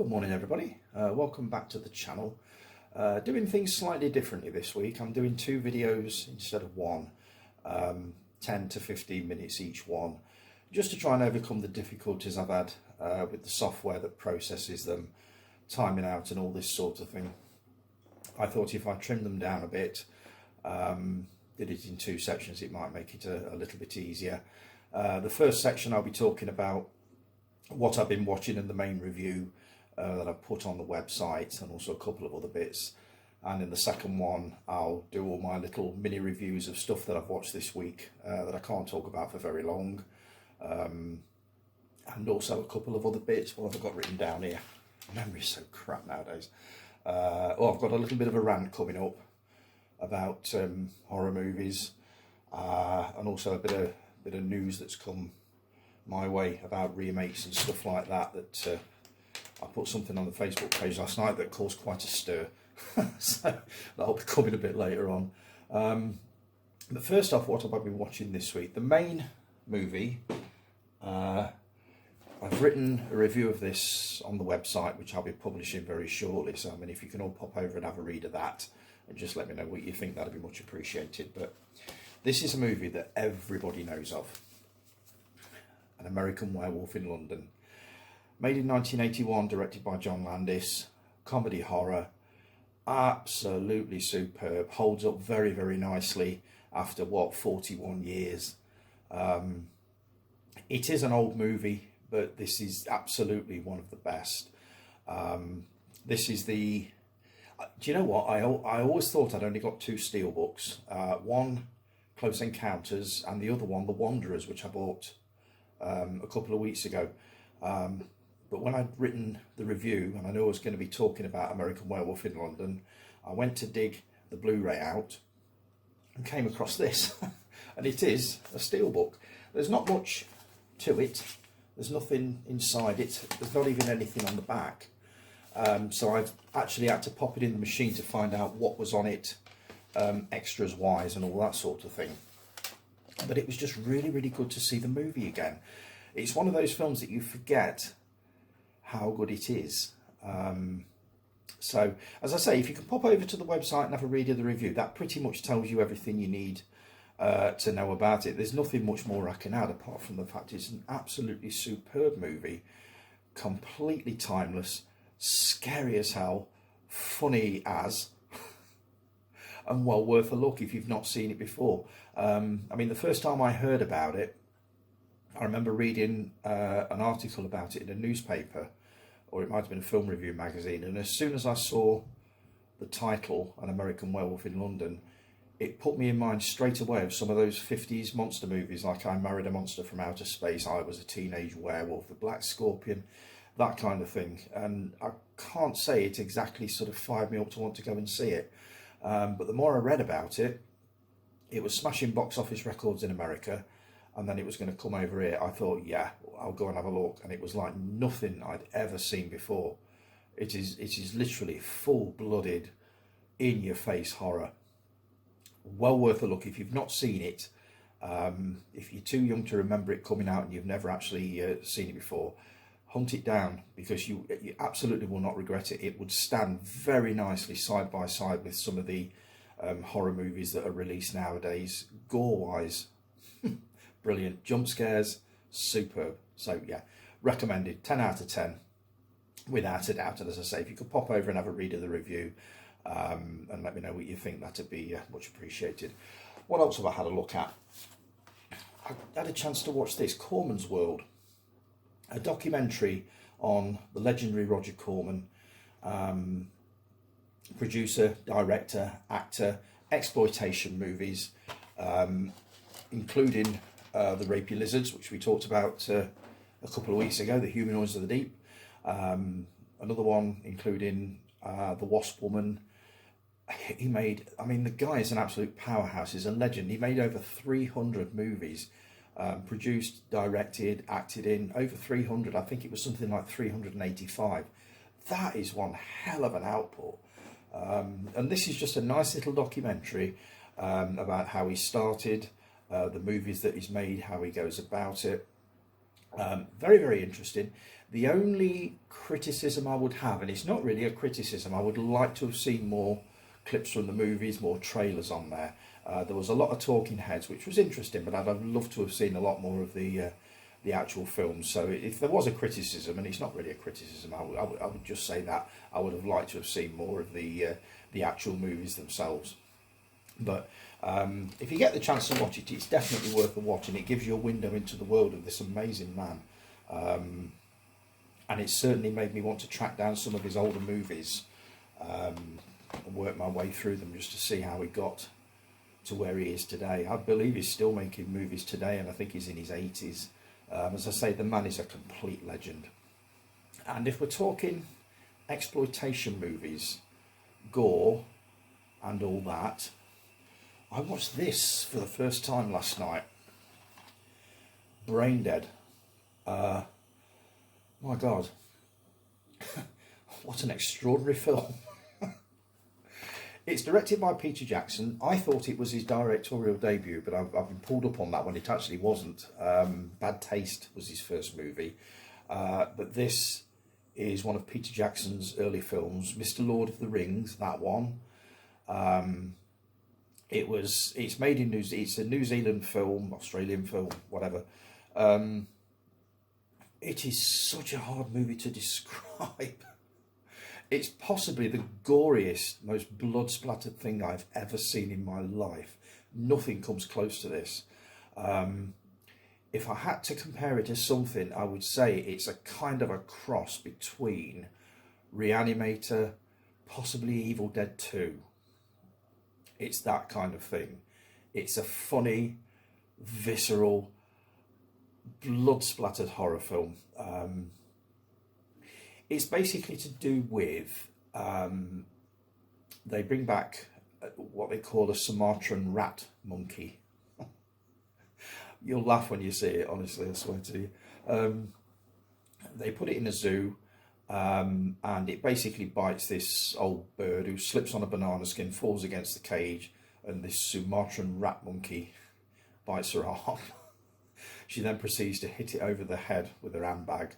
Good morning everybody, welcome back to the channel. Doing things slightly differently this week. I'm doing two videos instead of one, 10 to 15 minutes each one, just to try and overcome the difficulties I've had with the software that processes them, timing out and all this sort of thing. I thought if I trimmed them down a bit, did it in two sections, it might make it a little bit easier. The first section I'll be talking about what I've been watching in the main review that I've put on the website, and also a couple of other bits. And in the second one I'll do all my little mini reviews of stuff that I've watched this week that I can't talk about for very long, and also a couple of other bits. What have I got written down here? Memory's so crap nowadays. I've got a little bit of a rant coming up about horror movies, and also a bit of news that's come my way about remakes and stuff like that. I put something on the Facebook page last night that caused quite a stir, so that'll be coming a bit later on. But first off, what have I been watching this week? The main movie, I've written a review of this on the website, which I'll be publishing very shortly, so I mean, if you can all pop over and have a read of that and just let me know what you think, that'd be much appreciated. But this is a movie that everybody knows of, An American Werewolf in London. Made in 1981, directed by John Landis, comedy horror, absolutely superb, holds up very, very nicely after, what, 41 years. It is an old movie, but this is absolutely one of the best. This is the, do you know what, I always thought I'd only got two steelbooks, one Close Encounters and the other one The Wanderers, which I bought a couple of weeks ago. But when I'd written the review, and I knew I was going to be talking about American Werewolf in London, I went to dig the Blu-ray out and came across this. And it is a steelbook. There's not much to it. There's nothing inside it. There's not even anything on the back. So I've actually had to pop it in the machine to find out what was on it, extras wise and all that sort of thing. But it was just really, really good to see the movie again. It's one of those films that you forget how good it is. So, as I say, if you can pop over to the website and have a read of the review, that pretty much tells you everything you need to know about it. There's nothing much more I can add, apart from the fact it's an absolutely superb movie, completely timeless, scary as hell, funny as, and well worth a look if you've not seen it before. I mean, the first time I heard about it, I remember reading an article about it in a newspaper, or it might have been a film review magazine, and as soon as I saw the title, An American Werewolf in London, it put me in mind straight away of some of those 50s monster movies, like I Married a Monster from Outer Space, I Was a Teenage Werewolf, The Black Scorpion, that kind of thing. And I can't say it exactly sort of fired me up to want to go and see it. But the more I read about it, it was smashing box office records in America, and then it was going to come over here. I thought, yeah, I'll go and have a look. And it was like nothing I'd ever seen before. It is literally full-blooded, in-your-face horror. Well worth a look if you've not seen it. If you're too young to remember it coming out and you've never actually seen it before, hunt it down, because you absolutely will not regret it. It would stand very nicely side by side with some of the horror movies that are released nowadays. Gore-wise, brilliant. Jump scares, superb. So yeah, recommended. 10 out of 10, without a doubt. And as I say, if you could pop over and have a read of the review and let me know what you think, that'd be much appreciated. What else have I had a look at? I had a chance to watch this, Cormans World, a documentary on the legendary Roger Corman, producer, director, actor, exploitation movies, including The Rapey Lizards, which we talked about a couple of weeks ago, The Humanoids of the Deep. Another one including The Wasp Woman. He made, I mean, the guy is an absolute powerhouse, he's a legend. He made over 300 movies, produced, directed, acted in, over 300. I think it was something like 385. That is one hell of an output. And this is just a nice little documentary about how he started, the movies that he's made, how he goes about it. Very, very interesting. The only criticism I would have, and it's not really a criticism, I would like to have seen more clips from the movies, more trailers on there. There was a lot of talking heads, which was interesting, but I'd have loved to have seen a lot more of the actual film. So if there was a criticism, and it's not really a criticism, I would just say that I would have liked to have seen more of the actual movies themselves. But if you get the chance to watch it, it's definitely worth the watching. It gives you a window into the world of this amazing man. And it certainly made me want to track down some of his older movies and work my way through them just to see how he got to where he is today. I believe he's still making movies today, and I think he's in his 80s. As I say, the man is a complete legend. And if we're talking exploitation movies, gore and all that, I watched this for the first time last night. Braindead. My God. What an extraordinary film. It's directed by Peter Jackson. I thought it was his directorial debut, but I've been pulled up on that when it actually wasn't. Bad Taste was his first movie. But this is one of Peter Jackson's early films. Mr. Lord of the Rings, that one. It's made in it's a New Zealand film, Australian film, whatever. It is such a hard movie to describe. It's possibly the goriest, most blood-splattered thing I've ever seen in my life. Nothing comes close to this. If I had to compare it to something, I would say it's a kind of a cross between Reanimator, possibly Evil Dead 2. It's that kind of thing. It's a funny, visceral, blood-splattered horror film. It's basically to do with, they bring back what they call a Sumatran rat monkey. You'll laugh when you see it, honestly, I swear to you. They put it in a zoo, and it basically bites this old bird who slips on a banana skin, falls against the cage, and this Sumatran rat monkey bites her arm. She then proceeds to hit it over the head with her handbag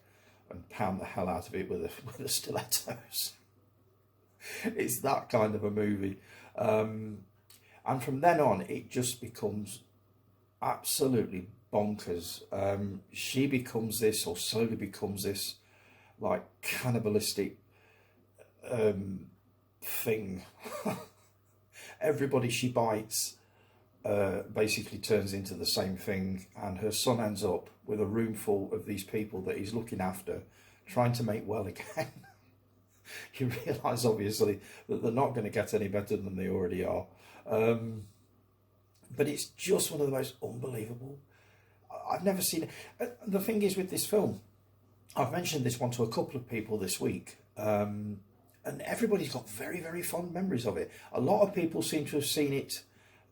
and pound the hell out of it with the stilettos. It's that kind of a movie. And from then on, it just becomes absolutely bonkers. She becomes this, or slowly becomes this, like, cannibalistic thing. Everybody she bites basically turns into the same thing, and her son ends up with a room full of these people that he's looking after, trying to make well again. You realise, obviously, that they're not going to get any better than they already are. But it's just one of the most unbelievable. I've never seen it. The thing is with this film, I've mentioned this one to a couple of people this week, and everybody's got very, very fond memories of it. A lot of people seem to have seen it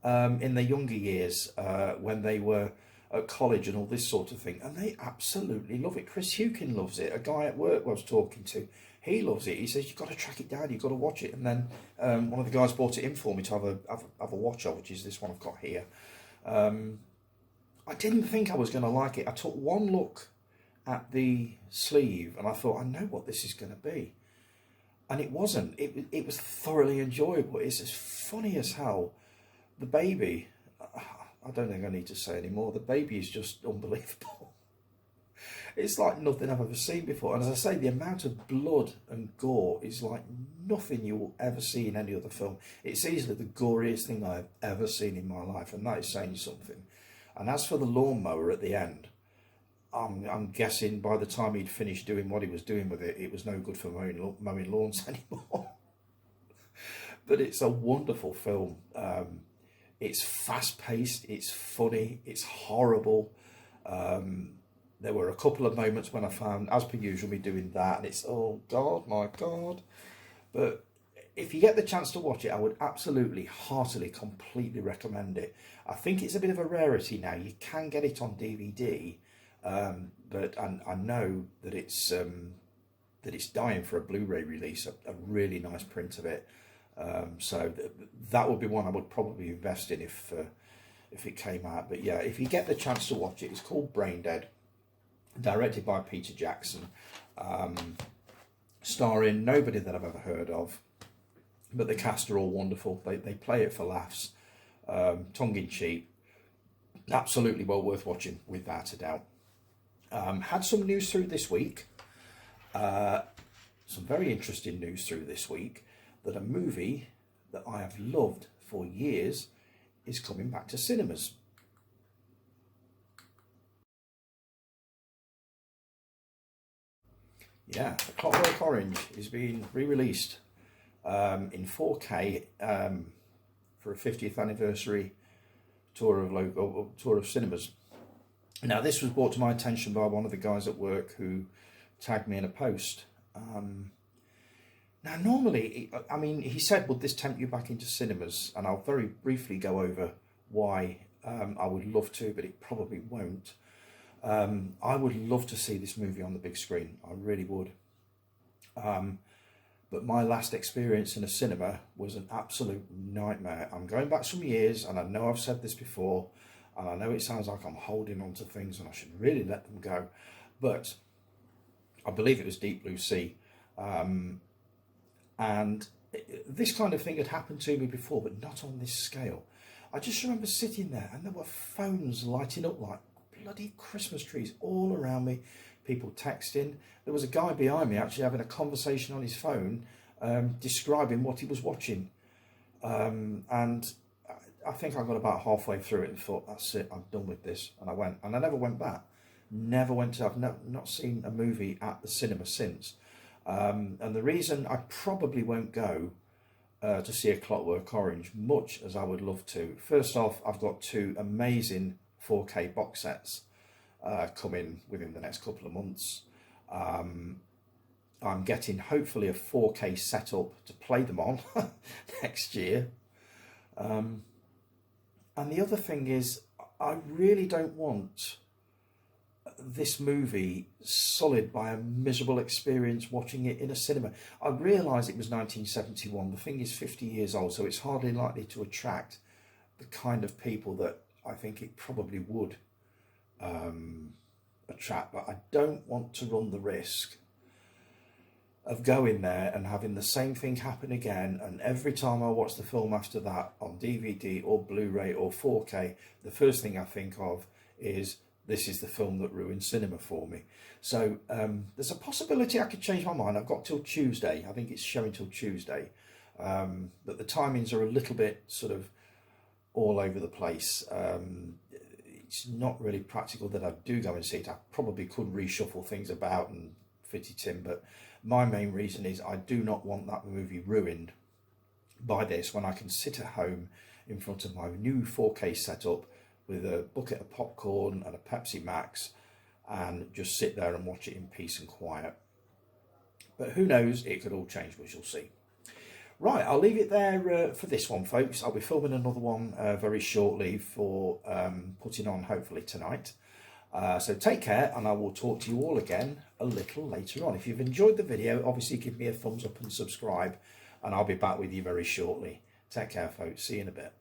in their younger years, when they were at college and all this sort of thing, and they absolutely love it. Chris Hukin loves it. A guy at work I was talking to, he loves it. He says, you've got to track it down, you've got to watch it. And then one of the guys bought it in for me to have a watch of, which is this one I've got here. I didn't think I was going to like it. I took one look at the sleeve and I thought, I know what this is going to be. And it wasn't. It was thoroughly enjoyable. It's as funny as hell. The baby, I don't think I need to say anymore. The baby is just unbelievable. It's like nothing I've ever seen before. And as I say, the amount of blood and gore is like nothing you will ever see in any other film. It's easily the goriest thing I've ever seen in my life, and that is saying something. And as for the lawnmower at the end, I'm guessing by the time he'd finished doing what he was doing with it, it was no good for mowing lawns anymore. But it's a wonderful film. It's fast-paced, it's funny, it's horrible. There were a couple of moments when I found, as per usual, me doing that, and it's, oh God, my God. But if you get the chance to watch it, I would absolutely, heartily, completely recommend it. I think it's a bit of a rarity now. You can get it on DVD, but I know that it's dying for a Blu-ray release, a really nice print of it. So that would be one I would probably invest in if it came out. But yeah, if you get the chance to watch it, it's called Braindead. directed by Peter Jackson, starring nobody that I've ever heard of, but the cast are all wonderful. They play it for laughs, tongue-in-cheek, absolutely well worth watching, without a doubt. Had some news through this week, some very interesting news through this week, that a movie that I have loved for years is coming back to cinemas. Yeah, The Clockwork Orange is being re-released in 4K for a 50th anniversary tour of cinemas. Now, this was brought to my attention by one of the guys at work who tagged me in a post. Now, normally, I mean, he said, would this tempt you back into cinemas? And I'll very briefly go over why I would love to, but it probably won't. I would love to see this movie on the big screen. I really would. But my last experience in a cinema was an absolute nightmare. I'm going back some years, and I know I've said this before, and I know it sounds like I'm holding on to things and I should really let them go. But I believe it was Deep Blue Sea. And this kind of thing had happened to me before, but not on this scale. I just remember sitting there and there were phones lighting up like bloody Christmas trees all around me, people texting. There was a guy behind me actually having a conversation on his phone, describing what he was watching. And I think I got about halfway through it and thought, that's it, I'm done with this. And I went, and I never went back. I've not seen a movie at the cinema since. And the reason I probably won't go to see A Clockwork Orange, much as I would love to. First off, I've got 2 amazing 4K box sets coming within the next couple of months. I'm getting hopefully a 4K setup to play them on next year. And the other thing is, I really don't want this movie sullied by a miserable experience watching it in a cinema. I realise it was 1971. The thing is 50 years old, so it's hardly likely to attract the kind of people that I think it probably would attract. But I don't want to run the risk of going there and having the same thing happen again, and every time I watch the film after that on DVD or Blu-ray or 4K, the first thing I think of is, this is the film that ruined cinema for me. So there's a possibility I could change my mind. I've got till Tuesday. I think it's showing till Tuesday. But the timings are a little bit sort of all over the place. It's not really practical that I do go and see it. I probably could reshuffle things about and fit it in, but my main reason is I do not want that movie ruined by this when I can sit at home in front of my new 4K setup with a bucket of popcorn and a Pepsi Max and just sit there and watch it in peace and quiet. But who knows, it could all change, we shall see. Right, I'll leave it there for this one, folks. I'll be filming another one very shortly for putting on hopefully tonight. So take care, and I will talk to you all again a little later on. If you've enjoyed the video, obviously give me a thumbs up and subscribe, and I'll be back with you very shortly. Take care, folks. See you in a bit.